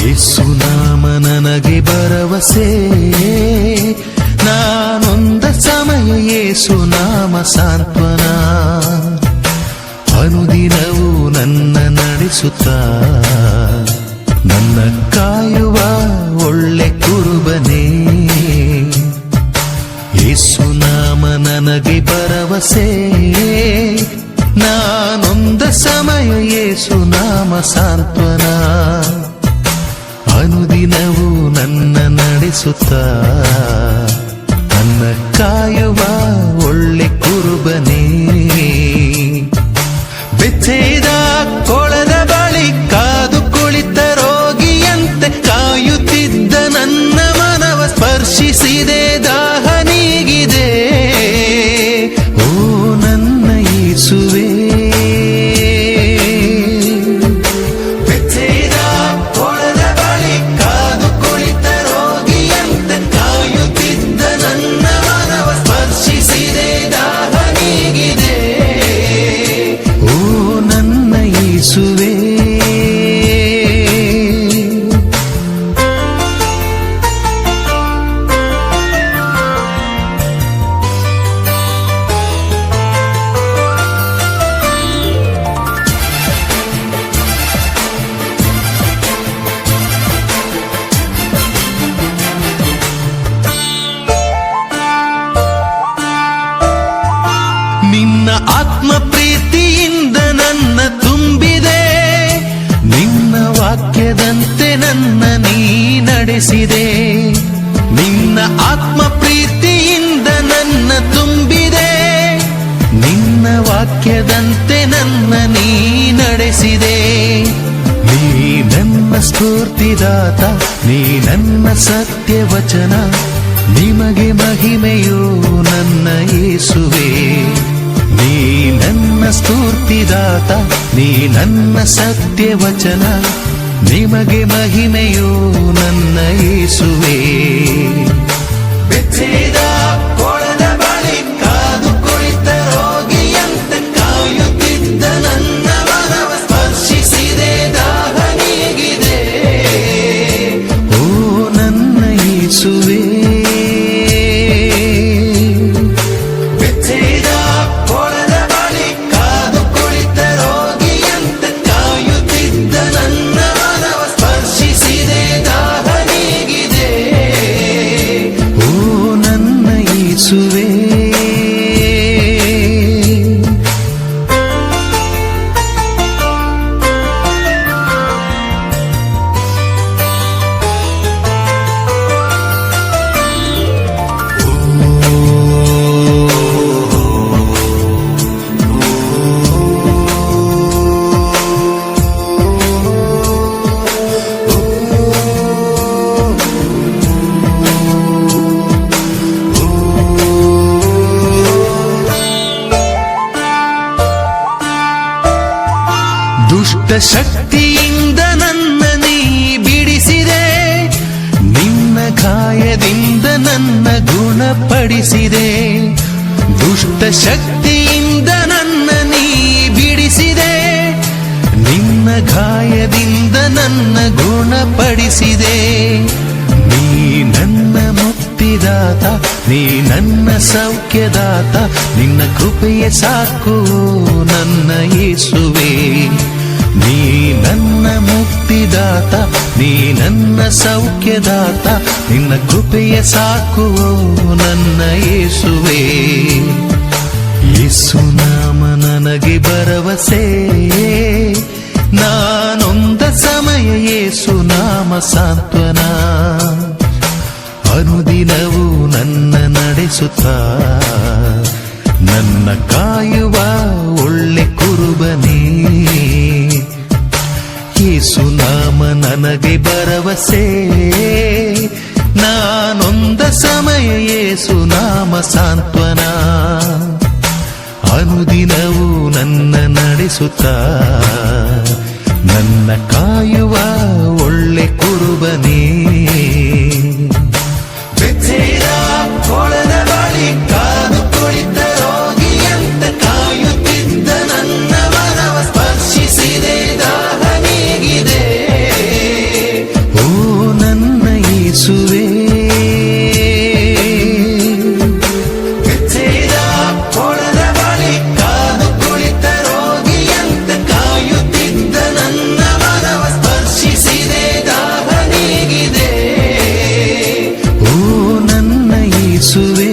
ಯೇಸು ನಾಮ ನನಗೆ ಭರವಸೆ, ನಾನೊಂದ ಸಮಯ ಯೇಸು ನಾಮ ಸಾಂತ್ವನ. ಅನುದಿನವೂ ನನ್ನ ನಡೆಸುತ್ತಾ ನನ್ನ ಕಾಯುವ ಒಳ್ಳೆ ಕುರುಬನೇ. ಯೇಸು ನಾಮ ನನಗೆ ಭರವಸೆ, ನಾನೊಂದ ಸಮಯ ಯೇಸು ನಾಮ ಸಾಂತ್ವನ. ಅನುದಿನವೂ ನನ್ನ ನಡೆಸುತ್ತಾ ನನ್ನ ಕಾಯುವ ಒಳ್ಳೆ ಕುರುಬನೇ. ಬೆಚ್ಚೆದ ಕೊಳದ ಬಳಿ ಕಾದು ಕುಳಿತ ರೋಗಿಯಂತೆ ಕಾಯುತ್ತಿದ್ದ ನನ್ನ ಮನವ ಸ್ಪರ್ಶಿಸಿದೆ, ದಾಹ ನೀಗಿದೆ. ಓ ನನ್ನ ಯೇಸುವೇ, ಬೆಚ್ಚೆದ ಕೊಳದ ಬಳಿ ಕಾದು ಕುಳಿತ ರೋಗಿಯಂತೆ ಕಾಯುತ್ತಿದ್ದ ನನ್ನ ಮನವ ಸ್ಪರ್ಶಿಸಿದೆ, ದಾಹ ನೀಗಿದೆ. ಓ ನನ್ನ ಯೇಸುವೇ. ನಿನ್ನ ಆತ್ಮ ಪ್ರೀತಿಯಿಂದ ನನ್ನ ತುಂಬಿದೆ, ನಿನ್ನ ವಾಕ್ಯದಂತೆ ನನ್ನ ನೀ ನಡೆಸಿದೆ. ನಿನ್ನ ಆತ್ಮ ಪ್ರೀತಿಯಿಂದ ನನ್ನ ತುಂಬಿದೆ, ನಿನ್ನ ವಾಕ್ಯದಂತೆ ನನ್ನ ನೀ ನಡೆಸಿದೆ. ನೀ ನನ್ನ ಸ್ಫೂರ್ತಿದಾತ, ನೀ ನನ್ನ ಸತ್ಯವಚನ, ನಿಮಗೆ ಮಹಿಮೆಯೋ ನನ್ನ ಯೇಸುವೇ. ನೀ ನನ್ನ ಸ್ಫೂರ್ತಿದಾತ, ನೀ ನನ್ನ ಸತ್ಯವಚನ, ನಿಮಗೆ ಮಹಿಮೆಯೋ ನನ್ನ ಯೇಸುವೇ. ಬೆಚ್ಚೆದ ಕೊಳದ ಬಳಿ ಕಾದು ಕುಳಿತ ರೋಗಿಯಂತೆ ಕಾಯುತ್ತಿದ್ದ ನನ್ನ ಮನವ ಸ್ಪರ್ಶಿಸಿದೆ, ದಾಹ ನೀಗಿದೆ. ಓ ನನ್ನ ಯೇಸುವೇ. ದುಷ್ಟ ಶಕ್ತಿಯಿಂದ ನನ್ನ ನೀ ಬಿಡಿಸಿದೆ, ನಿನ್ನ ಗಾಯದಿಂದ ನನ್ನ ಗುಣಪಡಿಸಿದೆ. ದುಷ್ಟ ಶಕ್ತಿಯಿಂದ ನನ್ನ ನೀ ಬಿಡಿಸಿದೆ, ನಿನ್ನ ಗಾಯದಿಂದ ನನ್ನ ಗುಣಪಡಿಸಿದೆ. ನೀ ನನ್ನ ಮುಕ್ತಿದಾತ, ನೀ ನನ್ನ ಸೌಖ್ಯದಾತ, ನಿನ್ನ ಕೃಪೆಯೇ ಸಾಕು ನನ್ನ ಯೇಸುವೇ. ನೀ ನನ್ನ ಮುಕ್ತಿದಾತ, ನೀ ನನ್ನ ಸೌಖ್ಯದಾತ, ನಿನ್ನ ಕೃಪೆಯೇ ಸಾಕು ನನ್ನ ಯೇಸುವೇ. ಯೇಸು ನಾಮ ನನಗೆ ಭರವಸೆ, ನಾನೊಂದ ಸಮಯ ಯೇಸು ನಾಮ ಸಾಂತ್ವನ. ಅನುದಿನವೂ ನನ್ನ ನಡೆಸುತ್ತಾ ನನ್ನ ಕಾಯುವ ಒಳ್ಳೆ ಕುರುಬನೇ. ಯೇಸು ನಾಮ ನನಗೆ ಭರವಸೆ, ನಾನೊಂದ ಸಮಯ ಯೇಸು ನಾಮ ಸಾಂತ್ವನ. ಅನುದಿನವೂ ನನ್ನ ನಡೆಸುತ್ತಾ ನನ್ನ ಕಾಯುವ ಒಳ್ಳೆ ಕುರುಬನೇ. ಬೆಚ್ಚೆದ ಕೊಳದ ಬಳಿ ಕಾದು ಕುಳಿತ ರೋಗಿಯಂತೆ ಕಾಯುತ್ತಿದ್ದ ನನ್ನ ಮನವ ಸ್ಪರ್ಶಿಸಿದೆ, ದಾಹ ನೀಗಿದೆ. ಓ ವಂದಿಸುವೆ